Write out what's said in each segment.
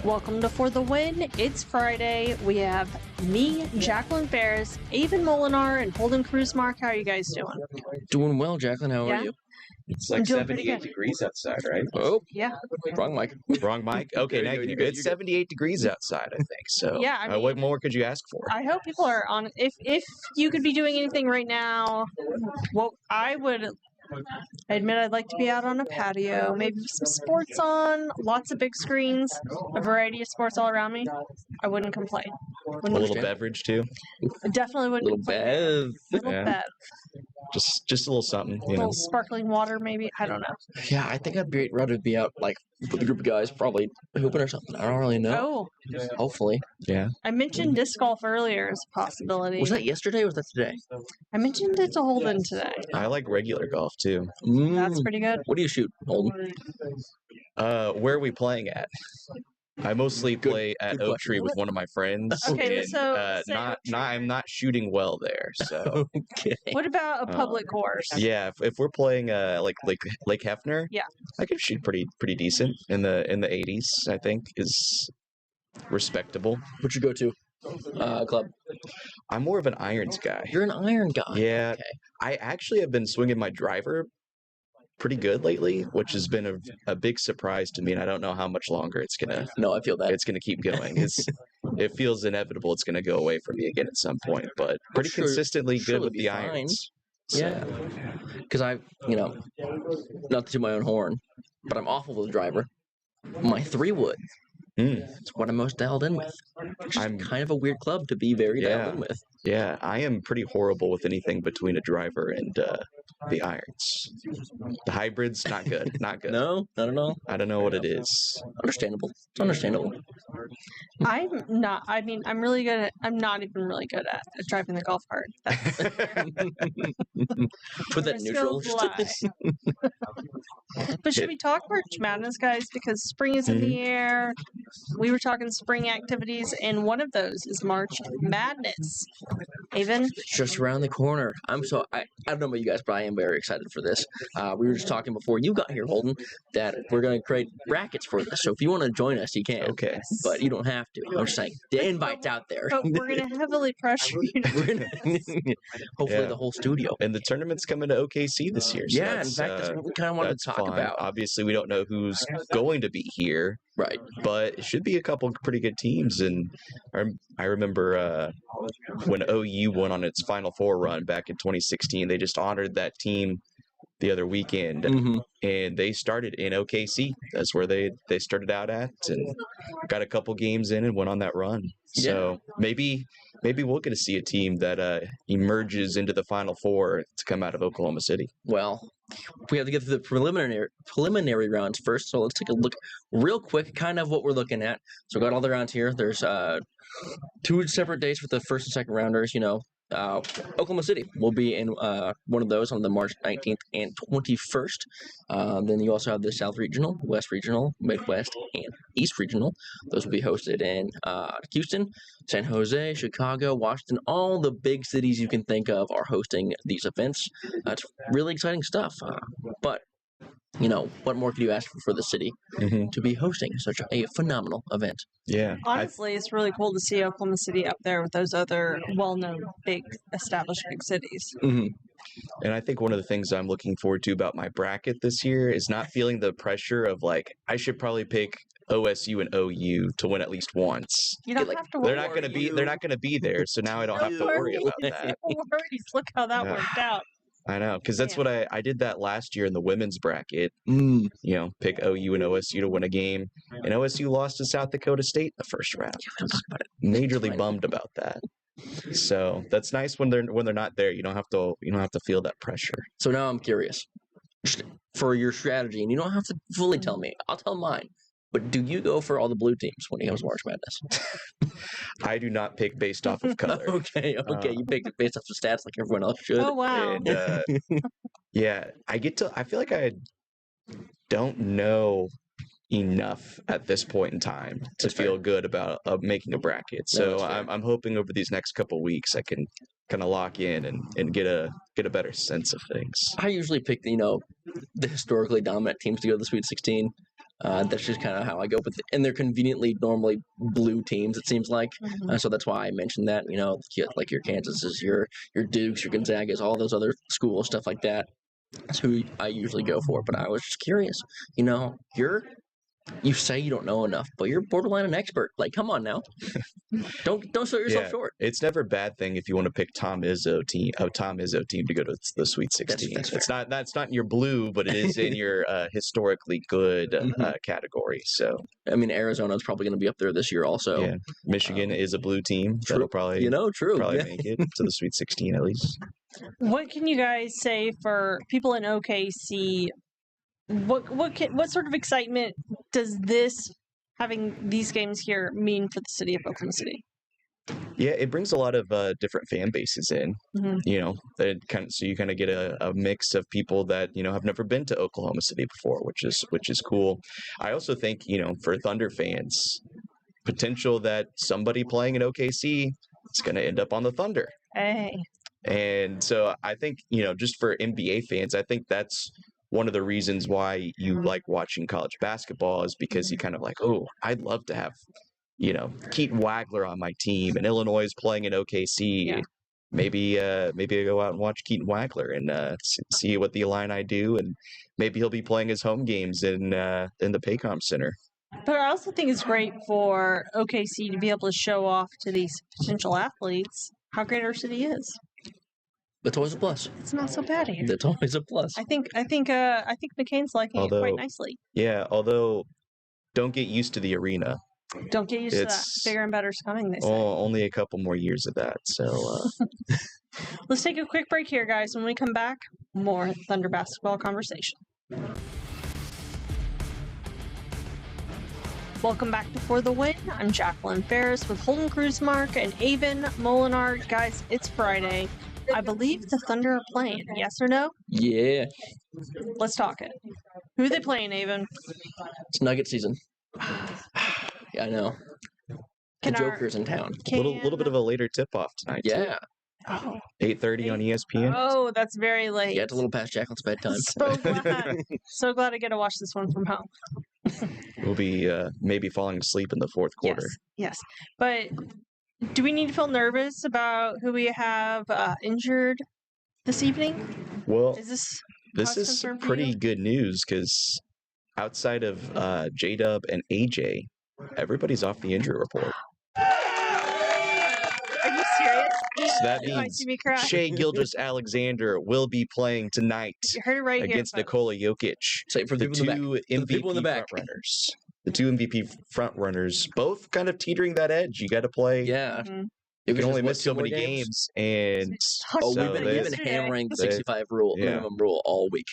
Welcome to For the Win. It's Friday. We have me, Jacqueline Ferris, Avon Molinar, and Holden Cruzmark. How are you guys doing? Doing well, Jacqueline. How are you? It's like 78 degrees outside, right? Oh, Yeah. wrong mic. Wrong mic? Okay, now you can. It's 78 degrees outside, I think. So, Yeah, I mean, what more could you ask for? I hope people are on. If you could be doing anything right now, well, I admit I'd like to be out on a patio, maybe with some sports on, lots of big screens, a variety of sports all around me. I wouldn't complain. A little beverage too. Definitely wouldn't Little complain. bev. Little Yeah. bev. Just a little something, A little sparkling water, maybe. I don't know. Yeah, I think I'd rather be out like with a group of guys, probably hooping or something. I don't really know. Oh, Hopefully. Yeah. I mentioned disc golf earlier as a possibility. Was that yesterday or was that today? I mentioned it to Holden today. I like regular golf too. That's pretty good. What do you shoot, Holden? Where are we playing at? I mostly play at good Oak Tree with one of my friends. Okay, and, so say Oak Tree. I'm not shooting well there. So Okay. What about a public course? yeah, if we're playing like Lake Hefner, Yeah. I can shoot pretty decent in the 80s. I think is respectable. What'd you go to? Club. I'm more of an irons guy. You're an iron guy. Yeah, Okay. I actually have been swinging my driver pretty good lately, which has been a big surprise to me, and I don't know how much longer it's gonna No, I feel that. keep going. It feels inevitable it's gonna go away from me again at some point, but pretty Sure- consistently sure good it'll with be the fine. irons. So, Yeah. Because not to toot my own horn, but I'm awful with the driver. My 3-wood. It's what I'm most dialed in with. Which is I'm- kind of a weird club to be very dialed in with. yeah, I am pretty horrible with anything between a driver and the irons. The hybrids, not good, not good. No, not at all. I don't know what it is. Understandable. It's understandable. I'm not. I mean, I'm really good at. I'm not even really good at driving the golf cart. Put that in neutral. But should we talk March Madness, guys? Because spring is in the air. We were talking spring activities, and one of those is March Madness. Avon? It's just around the corner. I don't know about you guys, but I am very excited for this. We were just talking before you got here, Holden, that we're going to create brackets for this. So if you want to join us, you can. Okay. But you don't have to. I'm just saying, the invite's out there. But we're going to heavily pressure you. Hopefully Yeah. the whole studio. And the tournament's coming to OKC this year. So Yeah, in fact, that's what we kind of wanted to talk fun. about. Obviously, we don't know who's going to be here, Right. but it should be a couple pretty good teams. And I remember when OU won on its Final Four run back in 2016, they just honored that team the other weekend, and they started in OKC. That's where they started out at, and got a couple games in and went on that run. So maybe we'll get to see a team that emerges into the Final Four to come out of Oklahoma City. Well, we have to get through the preliminary rounds first, so let's take a look real quick, kind of what we're looking at. So we got all the rounds here. There's 2 separate days for the first and second rounders. Oklahoma City will be in one of those on the March 19th and 21st. Then you also have the South Regional, West Regional, Midwest, and East Regional. Those will be hosted in Houston, San Jose, Chicago, Washington. All the big cities you can think of are hosting these events. It's really exciting stuff. But what more could you ask for the city to be hosting such a phenomenal event? Yeah. Honestly, it's really cool to see Oklahoma City up there with those other well-known, big, established big cities. And I think one of the things I'm looking forward to about my bracket this year is not feeling the pressure of I should probably pick OSU and OU to win at least once. You don't have to worry. They're not going to be there, so now I don't have to worry about that. No worries. Look how that worked out. I know, because that's what I did that last year in the women's bracket. Pick OU and OSU to win a game, and OSU lost to South Dakota State in the first round. Majorly bummed about that. So that's nice when they're not there. You don't have to feel that pressure. So now I'm curious for your strategy, and you don't have to fully tell me. I'll tell mine. But do you go for all the blue teams when it comes to March Madness? I do not pick based off of color. Okay. You pick it based off the stats like everyone else should. Oh, wow. And, yeah, I feel like I don't know enough at this point in time to feel good about making a bracket. So I'm hoping over these next couple of weeks I can kind of lock in and get a better sense of things. I usually pick the historically dominant teams to go to the Sweet 16. That's just kind of how I go with it. And they're conveniently normally blue teams, it seems like. Mhm. So that's why I mentioned that. Like your Kansases, your Dukes, your Gonzagas, all those other schools, stuff like that. That's who I usually go for. But I was just curious. You say you don't know enough, but you're borderline an expert. Like, come on now. Don't sell yourself Yeah, short. it's never a bad thing if you want to pick Tom Izzo team to go to the Sweet 16. That's That's not in your blue, but it is in your historically good Mhm. category. So I mean, Arizona's probably going to be up there this year also. yeah, Michigan is a blue team. True. That'll probably True. Yeah. make it to the Sweet 16 at least. What can you guys say for people in OKC? What sort of excitement does having these games here mean for the city of Oklahoma City? Yeah, it brings a lot of different fan bases in. Mhm. So you kind of get a mix of people that have never been to Oklahoma City before, which is cool. I also think for Thunder fans, potential that somebody playing in OKC is going to end up on the Thunder. Hey, And so I think, just for NBA fans, I think that's one of the reasons why you Mhm. like watching college basketball is because you kind of like, oh, I'd love to have, Keaton Wagler on my team, and Illinois is playing in OKC. Yeah. Maybe I go out and watch Keaton Wagler and see what the Illini do, and maybe he'll be playing his home games in the Paycom Center. but I also think it's great for OKC to be able to show off to these potential athletes how great our city is. That's always a plus. It's not so bad here. That's always a plus. I think McCain's liking it quite nicely. Yeah, although don't get used to the arena. Don't get used to that. It's- Bigger and better's coming, they say. Only a couple more years of that. So Let's take a quick break here, guys. When we come back, more Thunder basketball conversation. Welcome back to For the Win. I'm Jacqueline Ferris with Holden Kruzmark and Avon Molinard. Guys, it's Friday. I believe the Thunder are playing. Yes or no? Yeah. Let's talk it. Who are they playing, Avon? It's Nugget season. Yeah, I know. The Can our- Joker's in town. little bit of a later tip off tonight. Yeah. Oh, 8:30 on ESPN. oh, that's very late. Yeah, it's a little past Jacqueline's bedtime. So glad I get to watch this one from home. We'll be maybe falling asleep in the fourth quarter. Yes. But do we need to feel nervous about who we have injured this evening? Well, Is this this cause is concern for pretty you? good news because outside of J-Dub and AJ, everybody's off the injury report. Are you serious? So that You might means see me cry. Shea Gilgeous-Alexander will be playing tonight You heard it right against here. folks. Nikola Jokic. Say for the The people in the back. two For the people in the MVP back. frontrunners. The two MVP frontrunners, both kind of teetering that edge. You got to play. Yeah. Mhm. You Jokic can has, only what, miss two so more many games, and Oh, so we've been Yesterday. hammering the they- 65 rule, yeah. minimum rule all week.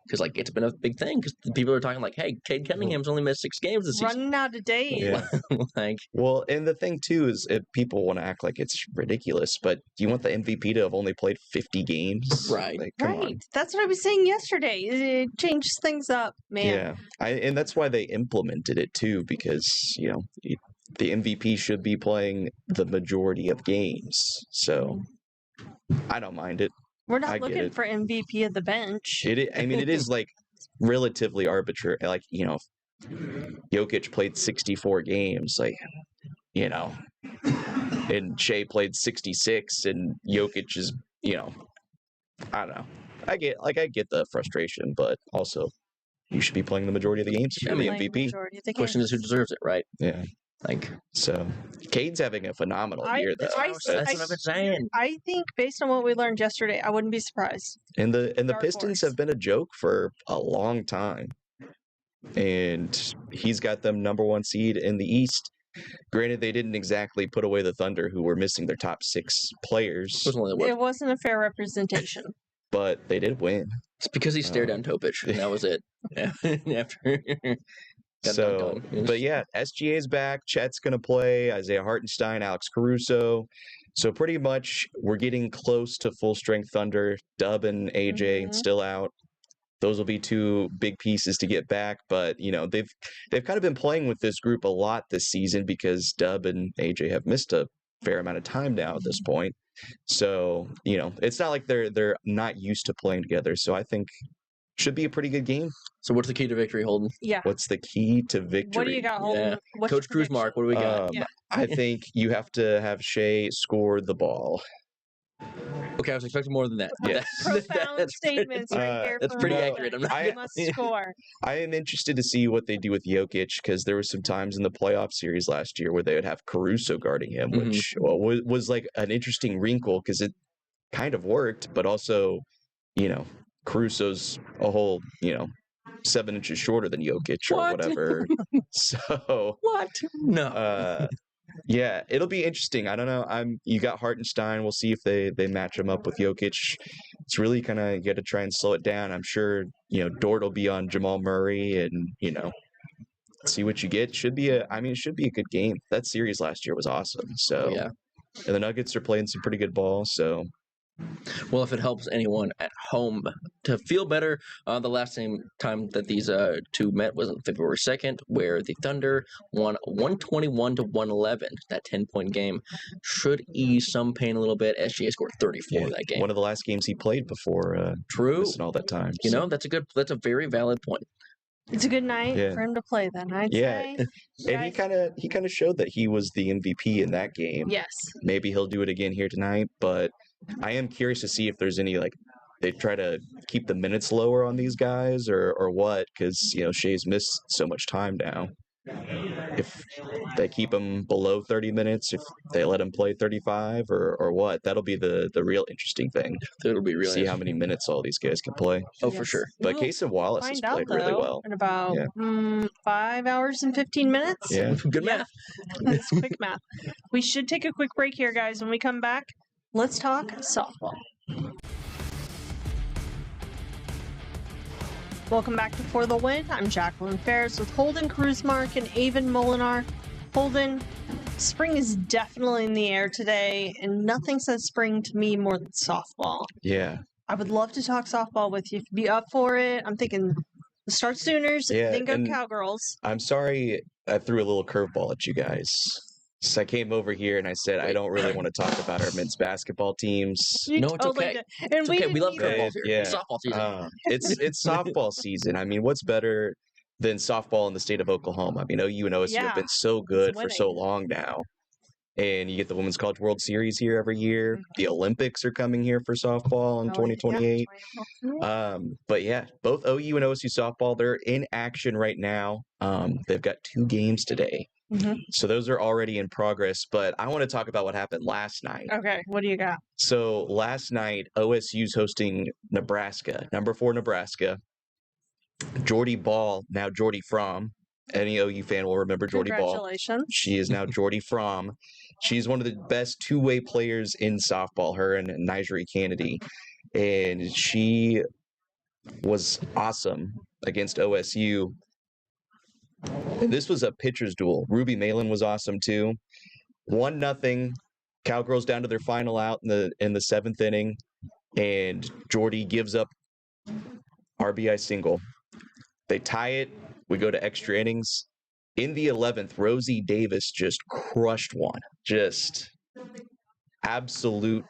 Because, it's been a big thing. Because people are talking hey, Cade Cunningham's only missed 6 games this season. Running out of days. Yeah. Well, and the thing too is, if people want to act like it's ridiculous, but do you want the MVP to have only played 50 games? Right. Like, come Right. on. That's what I was saying yesterday. It changes things up, man. Yeah, and that's why they implemented it too, because the MVP should be playing the majority of games. So I don't mind it. We're I not get looking it. for MVP of the bench. I mean, it is relatively arbitrary. Jokic played 64 games, and Shea played 66, and Jokic is, I don't know. I get the frustration, but also you should be playing the majority of the games if you're the Playing MVP. majority of the Question is who games. deserves it, right? Yeah. Like, So Cade's having a phenomenal year, though. that's what I've been saying. I think based on what we learned yesterday, I wouldn't be surprised. And the Dark Pistons horse. have been a joke for a long time. And he's got them number 1 seed in the East. Granted, they didn't exactly put away the Thunder, who were missing their top 6 players, It was only, what, It wasn't a fair representation. but they did win. it's because he stared down Topic, and that was it. Yeah. After got So, dunked on. It was- but yeah, SGA's back. Chet's going to play. Isaiah Hartenstein, Alex Caruso. So pretty much we're getting close to full strength Thunder. Dub and AJ Mhm. still out. Those will be 2 big pieces to get back, but they've kind of been playing with this group a lot this season because Dub and AJ have missed a fair amount of time now at this point. So, it's not like they're not used to playing together. So I think should be a pretty good game. So what's the key to victory, Holden? Yeah. What's the key to victory? What do you got, Holden? Yeah. What's your Coach Cruz Mark, what do we got? Yeah. I think you have to have Shea score the ball. Okay, I was expecting more than that. but Yes. Profound that's statements right here. that's from pretty Holden. accurate. I'm not I- You must score. I am interested to see what they do with Jokic because there were some times in the playoff series last year where they would have Caruso guarding him, Mhm. which was like an interesting wrinkle because it kind of worked, but also, Caruso's a whole, 7 inches shorter than Jokic or What? whatever. So, What? No. yeah, it'll be interesting. I don't know. You got Hartenstein. We'll see if they match him up with Jokic. It's really kind of you got to try and slow it down. I'm sure Dort will be on Jamal Murray, and see what you get. It should be a good game. That series last year was awesome. So Yeah. and the Nuggets are playing some pretty good ball. So Well, if it helps anyone at home to feel better, the last time that these two met was on February 2nd, where the Thunder won 121 to 111. That 10-point game should ease some pain a little bit. SGA scored 34 in that game. one of the last games he played before True. missing all that time. You So, know, that's a very valid point. It's a good night Yeah. for him to play then, I'd Yeah. say. and he kind of showed that he was the MVP in that game. Yes. Maybe he'll do it again here tonight, but I am curious to see if there's any they try to keep the minutes lower on these guys or what, because Shea's missed so much time now. If they keep him below 30 minutes, if they let him play 35 or what, that'll be the real interesting thing. It'll be really See how many minutes all these guys can play. Oh, for Yes. sure. But We'll Casey Wallace has find out, played really though, well. in about Yeah. 5 hours and 15 minutes. Yeah. Good Yeah. math. That's quick math. We should take a quick break here, guys. When we come back, let's talk softball. Welcome back to For the Win. I'm Jacqueline Ferris with Holden Cruzmark and Avon Molinar. Holden, spring is definitely in the air today, and nothing says spring to me more than softball. Yeah. I would love to talk softball with you if you'd be up for it. I'm thinking the Start Sooners, Yeah, then go and- Cowgirls. I'm sorry I threw a little curveball at you guys. So I came over here and I said I don't really want to talk about our men's basketball teams. You No, it's totally okay. did. And It's okay. We love didn't either. curveballs here. Yeah. It's softball season. It's softball season. I mean, what's better than softball in the state of Oklahoma? I mean, OU and OSU Yeah, have been so good for so winning. long now. And you get the Women's College World Series here every year. Mhm. The Olympics are coming here for softball in Oh, 2028. yeah. But yeah, both OU and OSU softball, they're in action right now. They've got 2 games today. Mhm. So those are already in progress. But I want to talk about what happened last night. Okay, what do you got? So last night, OSU's hosting Nebraska, number 4 Nebraska. Jordy Ball, now Jordy Fromm. Any OU fan will remember Jordy Ball. Congratulations. She is now Jordy Fromm. She's one of the best two-way players in softball, her and Nigeri Kennedy. And she was awesome against OSU. And this was a pitcher's duel. Ruby Malin was awesome too. 1-0. Cowgirls down to their final out in the 7th inning. And Jordy gives up RBI single. They tie it. We go to extra innings. In the 11th, Rosie Davis just crushed one. Just absolute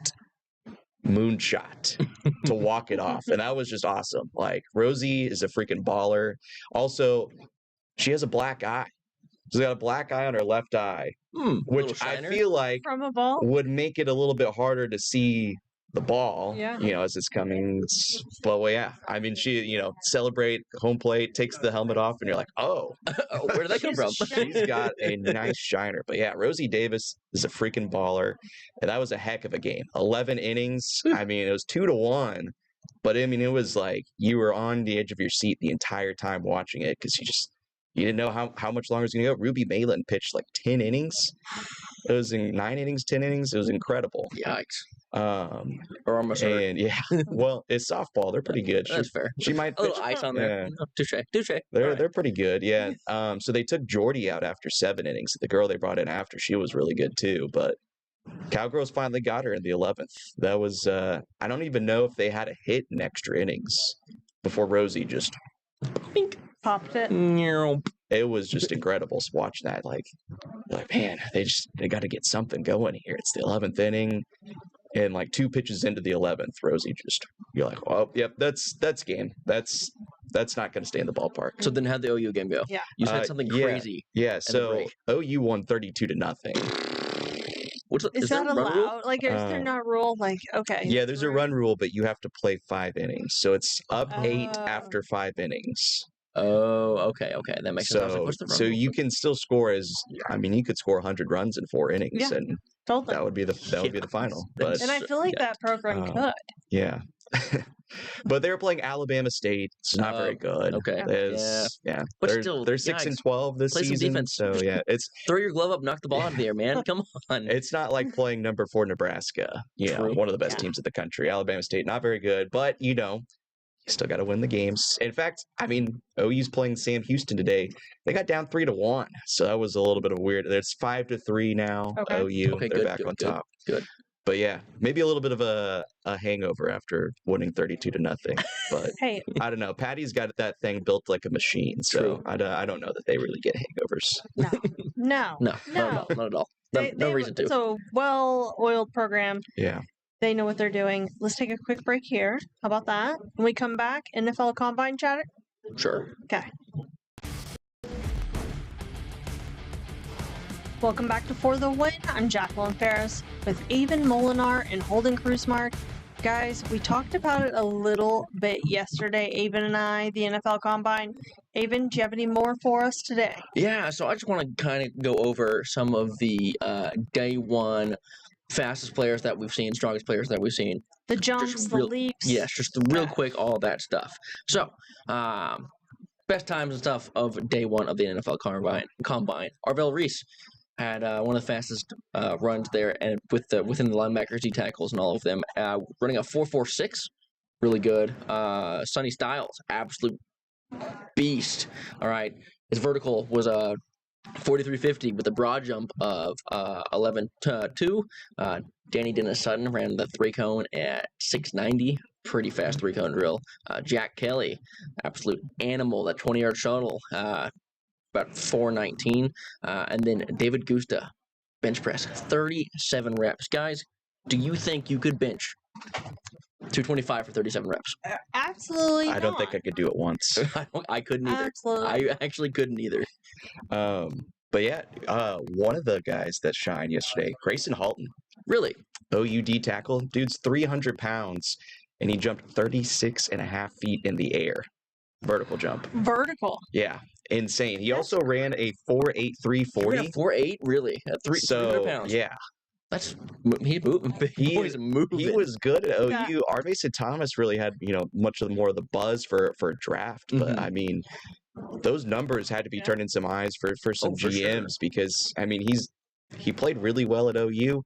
moonshot to walk it off. And that was just awesome. Like, Rosie is a freaking baller. Also, she has a black eye. She's got a black eye on her left eye, Little which I shiner. feel like From a ball? would make it a little bit harder to see the ball, Yeah. as it's coming. But well, yeah, I mean, she, celebrate home plate, takes the helmet off, and you're like, oh, Oh, where did that come from? she's got a nice shiner. But yeah, Rosie Davis is a freaking baller, and that was a heck of a game. 11 innings. I mean, it was 2-1, but I mean, it was like you were on the edge of your seat the entire time watching it because you didn't know how much longer it was going to go. Ruby Malin pitched like 10 innings. It was in 9 innings, 10 innings. It was incredible. Yikes. Um, Or almost hurt. and yeah, well, it's softball. They're pretty good. That's fair. She might A little pitch. ice on Yeah. there. Touche. Touche. They're pretty good. Yeah. So they took Jordy out after 7 innings. The girl they brought in after, she was really good too. But Cowgirls finally got her in the 11th. That was I don't even know if they had a hit in extra innings before Rosie just. Popped it. It was just incredible watching that. Like man, they got to get something going here. It's the 11th inning. and like 2 pitches into the 11th, Rosie you're like, oh, yep, that's game. That's not going to stay in the ballpark. So then how'd the OU game go? Yeah. You said something yeah. crazy. Yeah, the so break. OU won 32-0. Is there that a run rule? allowed? Like, is there not rule? Like, okay. Yeah, there's a run rule, but you have to play 5 innings. So it's up 8 Oh. after 5 innings. Oh, okay, that makes sense. I was like, what's the run So rule? you can still score you could score 100 runs in 4 innings, Yeah. and Totally. that would be the final. But That's- And I feel like yeah. that program Oh. could. yeah. But they were playing Alabama State. It's not very good. Okay. Yeah. But they're, still, they're 6-12 yikes. this Play some season. defense. So yeah, Throw your glove up, knock the ball out of the air, man. Come on. it's not like playing number 4 Nebraska. True. One of the best Yeah. teams in the country. Alabama State, not very good, but you still got to win the games. In fact, I mean, OU's playing Sam Houston today. They got down 3-1, so that was a little bit of weird. It's 5-3 now. Okay. OU, Okay, they're good, back good, on good, top. good. But yeah, maybe a little bit of a hangover after winning 32-0. But Hey, I don't know. Patty's got that thing built like a machine, so True. I don't know that they really get hangovers. no. No, not at all. No reason to. It's a well-oiled program. Yeah. They know what they're doing. Let's take a quick break here. How about that? When we come back, NFL Combine chatter. Sure. Okay. Welcome back to For the Win. I'm Jacqueline Ferris with Avon Molinar and Holden Krusmark. Guys, we talked about it a little bit yesterday, Avon and I, the NFL Combine. Avon, do you have any more for us today? Yeah, so I just want to kind of go over some of the day one fastest players that we've seen, strongest players that we've seen. The jumps, the real- leaps. Yes, just real Okay. quick, all that stuff. So, best times and stuff of day one of the NFL Combine. Arvell Reese had one of the fastest runs there, and within the linebackers, D tackles, and all of them, running a 4.46, really good. Sonny Styles, absolute beast. All right, his vertical was a 43.50 with a broad jump of 11.2. Danny Dennis Sutton ran the 3-cone at 6.90. Pretty fast 3-cone drill. Jack Kelly, absolute animal, that 20-yard shuttle, about 4.19. And then David Gusta, bench press, 37 reps. Guys, do you think you could bench 225 for 37 reps? Absolutely I don't think I could do it once. I couldn't either. Absolutely. I actually couldn't either. But yeah, one of the guys that shined yesterday, Grayson Halton, Really? OUD tackle, dude's 300 pounds, and he jumped 36.5 feet in the air, vertical jump. Vertical. Yeah, insane. He also ran a 4.8340. 4.8? Really? At 300 So pounds? yeah, That's he's moving. He- Boy's moving. he was good at OU. Yeah. Armason Thomas really had much more of the buzz for a draft, but Mhm. I mean, those numbers had to be Yeah. turning some eyes for some for sure. GMs because I mean he played really well at OU,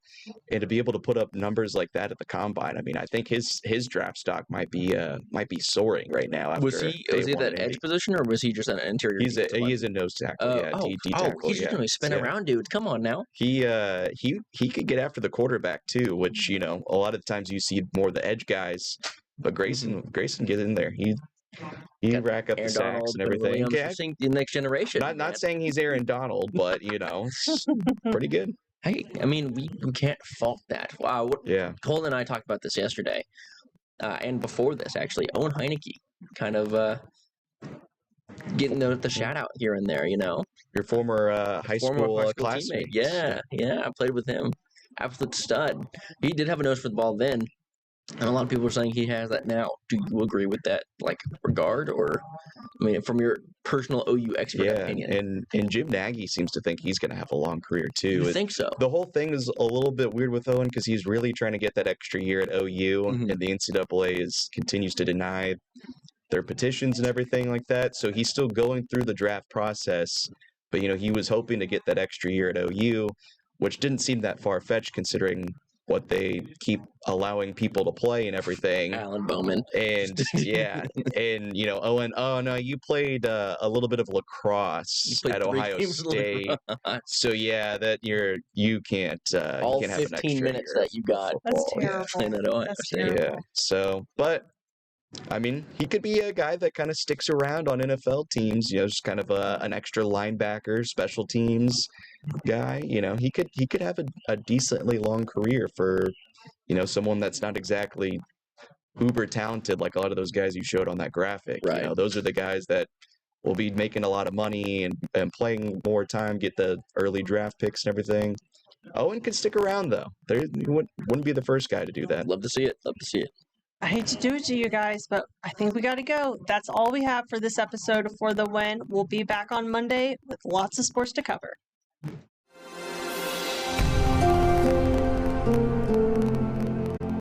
and to be able to put up numbers like that at the combine, I mean, I think his draft stock might be soaring right now. After Was he day was he one that in edge Indy. position, or was he just an interior? He's defensive he lineman? is a nose tackle, yeah, D tackle. he's just yeah. gonna spin Yeah. around, dude. Come on now. He could get after the quarterback too, which a lot of the times you see more of the edge guys, but Grayson get in there. He Got rack up the Aaron sacks Donald, and everything. Williams, Yeah, we're seeing the next generation. not man. saying he's Aaron Donald, but it's pretty good. Hey, I mean, we can't fault that. Wow. Yeah, Cole and I talked about this yesterday, and before this actually. Owen Heineke, kind of getting the shout out here and there. your former high Former school high school classmate. teammate. Yeah, I played with him. Absolute stud. He did have a nose for the ball then, and a lot of people are saying he has that now. Do you agree with that, regard, or I mean, from your personal OU expert Yeah, opinion? and Jim Nagy seems to think he's going to have a long career too. You think so? The whole thing is a little bit weird with Owen because he's really trying to get that extra year at OU, Mhm. and the NCAA continues to deny their petitions and everything like that. So he's still going through the draft process, but he was hoping to get that extra year at OU, which didn't seem that far fetched considering what they keep allowing people to play and everything. Alan Bowman. And yeah, and Owen, oh no, you played a little bit of lacrosse played at 3 Ohio games of State, so yeah, that you can't All you can't have an 15 extra minutes year that you got. of That's football, yeah. terrible. Playing at Ohio That's State. terrible. Yeah. So, but I mean, he could be a guy that kind of sticks around on NFL teams. Just kind of an extra linebacker, special teams guy. He could have a decently long career for someone that's not exactly uber talented like a lot of those guys you showed on that graphic. Right. Those are the guys that will be making a lot of money and playing more time, get the early draft picks and everything. Owen could stick around though. He wouldn't be the first guy to do that. Love to see it. Love to see it. I hate to do it to you guys, but I think we got to go. That's all we have for this episode of For the Win. We'll be back on Monday with lots of sports to cover.